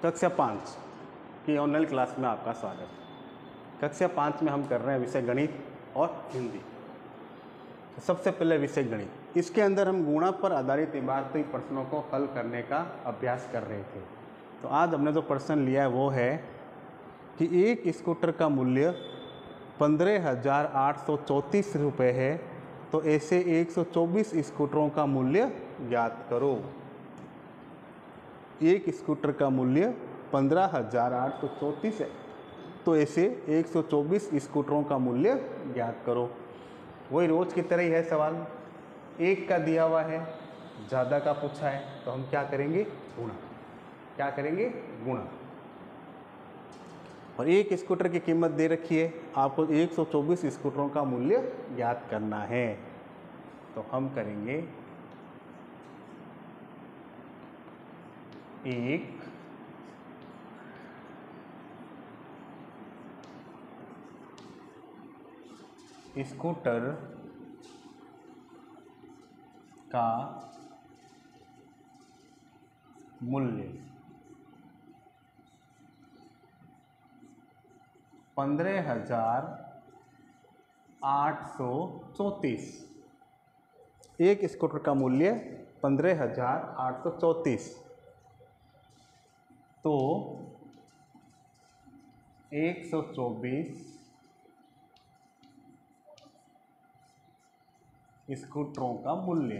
कक्षा 5 की online class में आपका स्वागत है। कक्षा 5 में हम कर रहे हैं विषय गणित और हिंदी। तो सबसे पहले विषय गणित, इसके अंदर हम गुणा पर आधारित इबारती प्रश्नों को हल करने का अभ्यास कर रहे थे। तो आज हमने जो प्रश्न लिया है वो है कि एक स्कूटर का मूल्य 15,834 रुपये है, तो ऐसे 124 स्कूटरों का मूल्य ज्ञात करो। एक स्कूटर का मूल्य 15,834 है, तो ऐसे 124 स्कूटरों का मूल्य ज्ञात करो। वही रोज की तरह ही है सवाल। एक का दिया हुआ है, ज़्यादा का पूछा है, तो हम क्या करेंगे? गुणा। क्या करेंगे? गुणा। और एक स्कूटर की कीमत दे रखी है, आपको 124 स्कूटरों का मूल्य ज्ञात करना है, तो हम करेंगे एक स्कूटर का मूल्य 15,834। एक स्कूटर का मूल्य 15,834, तो 124 स्कूटरों का मूल्य।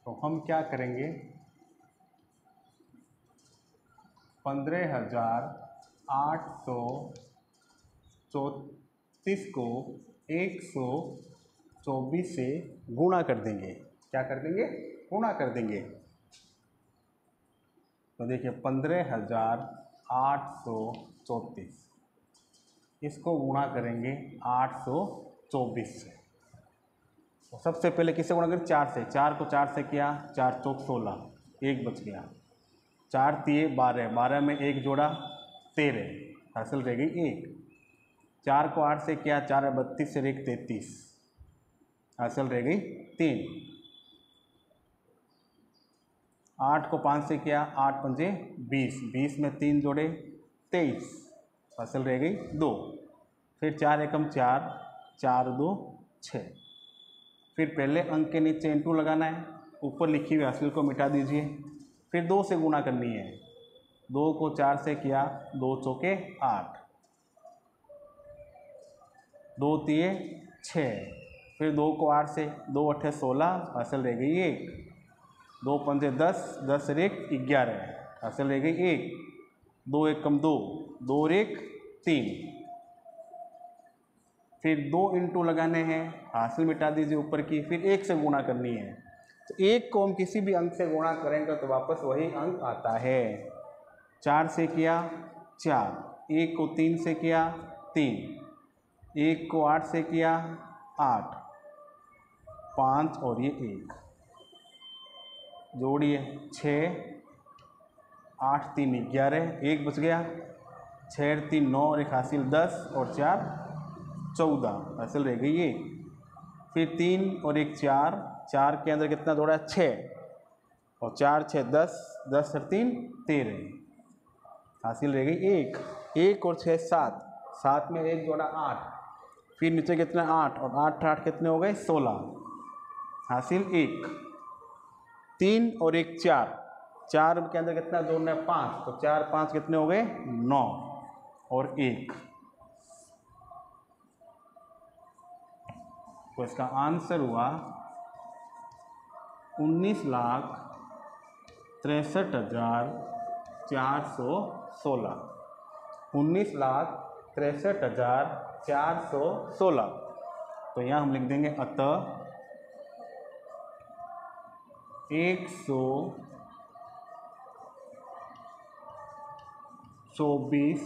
तो हम क्या करेंगे? 15,834 को 124 से गुणा कर देंगे। क्या कर देंगे? गुणा कर देंगे। तो देखिए 15,834, इसको गुणा करेंगे 824 से। तो सबसे पहले किससे गुणा करें? 4 से। 4 को 4 से किया, 4 चौक 16, एक बच गया। 4 तिये 12, 12 में एक जोड़ा 13, हासिल रह गई 1। 4 को 8 से किया, 4 32 से 1 33, हासिल रह गई 3। 8 को 5 से किया, 8 पंजे 20, 20 में 3 जोड़े 23, हासिल रह गई 2। फिर 4 एकम 4, 4 2 6। फिर पहले अंक के नीचे इंटू लगाना है, ऊपर लिखी हुई हासिल को मिटा दीजिए। फिर 2 से गुणा करनी है। 2 को 4 से किया, 2 चौके 8, 2 तिये 6। फिर 2 को 8 से, 2 अट्ठे 16, हासिल रह गई 1। 2 पंजे 10, 10 और 1 11, हासिल रह गई 1। 2 एकम 2, 2 और 1 3। फिर 2 इंटू लगाने हैं, हासिल मिटा दीजिए ऊपर की। फिर 1 से गुणा करनी है। तो 1 को हम किसी भी अंक से गुणा करेंगे तो वापस वही अंक आता है। 4 से किया 4, 1 को 3 से किया 3, 1 को 8 से किया 8, 5 और ये 1 जोड़िए 6, 8 3 11, 1 बच गया। 6 3 9 और 1 हासिल 10 और 4 14, हासिल रह गई 1। फिर 3 और 1 4, 4 के अंदर कितना जोड़ा? 6, और 4 6 10, 10 और 3 13, हासिल रह गई 1। 1 और 6 7, 7 में 1 जोड़ा 8। फिर नीचे कितना? 8, और 8 8 कितने हो गए? 16, हासिल 1। 3 और 1 4, 4 के अंदर कितना जोड़ना है? 5, तो 4 5 कितने हो गए? 9 और 1। तो इसका आंसर हुआ 19,63,416। 19,63,416। तो यहाँ हम लिख देंगे अतः 124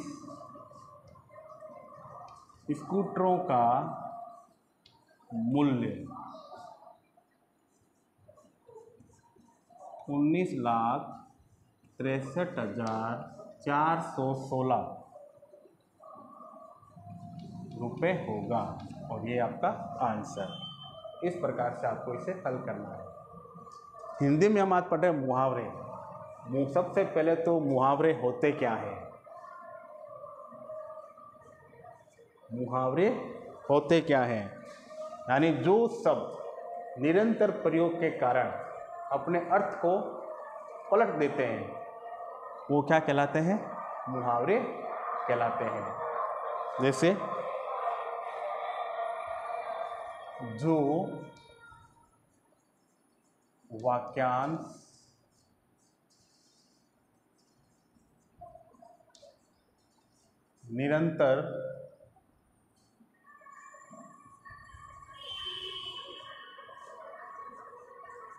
स्कूटरों का मूल्य 19,63,416 रुपये होगा। और ये आपका आंसर। इस प्रकार से आपको इसे हल करना है। हिंदी में हम आज पढ़ रहे हैं मुहावरे। सबसे पहले तो मुहावरे होते क्या हैं? मुहावरे होते क्या हैं? यानी जो शब्द निरंतर प्रयोग के कारण अपने अर्थ को पलट देते हैं वो क्या कहलाते हैं? मुहावरे कहलाते हैं। जैसे जो वाक्यांश निरंतर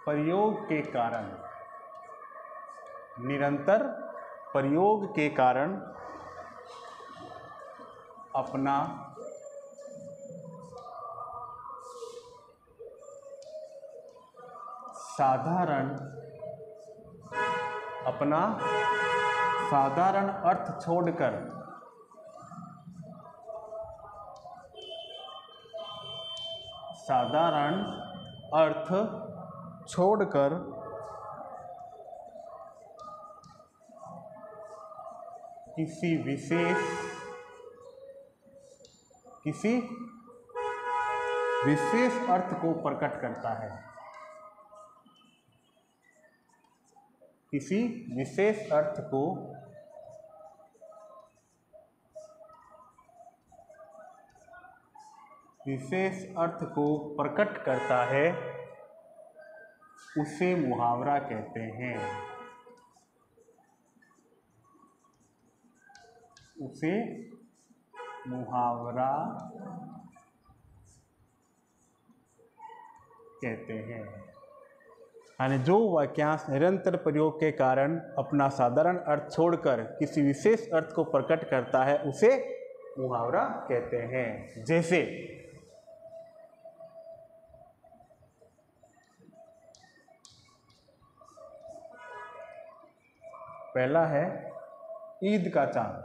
प्रयोग के कारण, निरंतर प्रयोग के कारण अपना साधारण अर्थ छोड़कर किसी विशेष अर्थ को प्रकट करता है। किसी विशेष अर्थ को प्रकट करता है, उसे मुहावरा कहते हैं। उसे मुहावरा कहते हैं। यानी जो वाक्यांश निरंतर प्रयोग के कारण अपना साधारण अर्थ छोड़कर किसी विशेष अर्थ को प्रकट करता है उसे मुहावरा कहते हैं। जैसे पहला है ईद का चांद।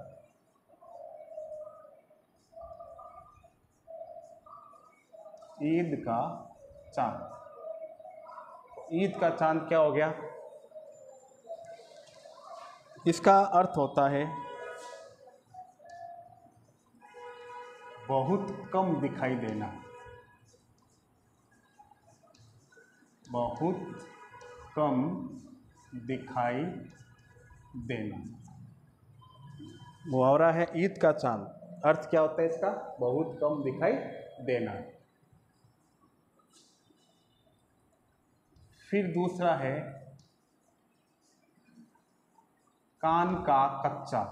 ईद का चांद, ईद का चांद क्या हो गया? इसका अर्थ होता है बहुत कम दिखाई देना। बहुत कम दिखाई देना मुहावरा है ईद का चांद। अर्थ क्या होता है इसका? बहुत कम दिखाई देना। फिर दूसरा है कान का कच्चा।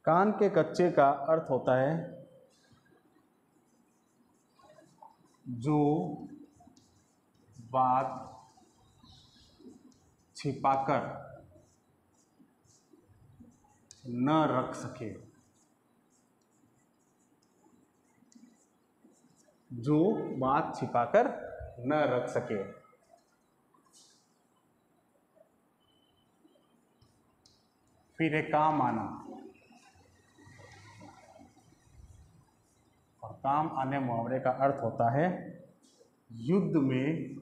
कान के कच्चे का अर्थ होता है जो बात छिपाकर न रख सके। जो बात छिपाकर न रख सके। फिर है काम आना। और काम आने मुहावरे का अर्थ होता है युद्ध में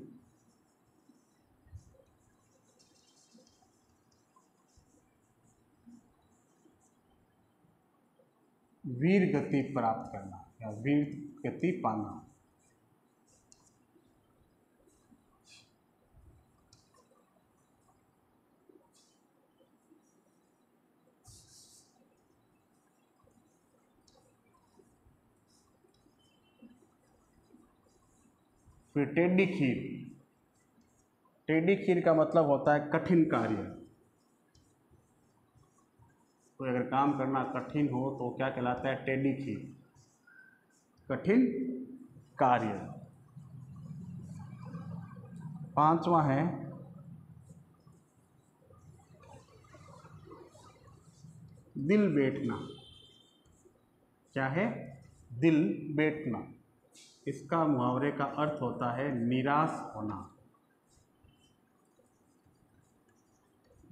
वीर गति प्राप्त करना या वीर गति पाना। फिर टेढ़ी खीर। टेढ़ी खीर का मतलब होता है कठिन कार्य। कोई अगर काम करना कठिन हो तो क्या कहलाता है? टेढ़ी खीर, कठिन कार्य। पांचवा है दिल बैठना। क्या है? दिल बैठना। इसका मुहावरे का अर्थ होता है निराश होना।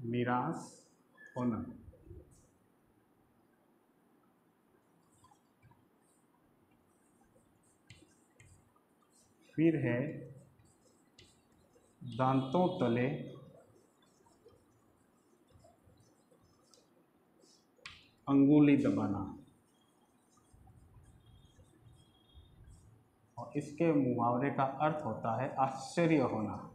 निराश होना। फिर है दांतों तले अंगुली दबाना। और इसके मुहावरे का अर्थ होता है आश्चर्य होना।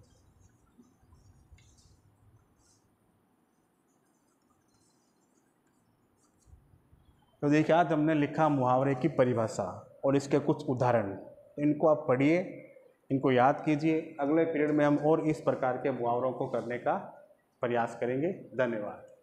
तो देखिए, आज हमने लिखा मुहावरे की परिभाषा और इसके कुछ उदाहरण। तो इनको आप पढ़िए, इनको याद कीजिए। अगले पीरियड में हम और इस प्रकार के मुहावरों को करने का प्रयास करेंगे। धन्यवाद।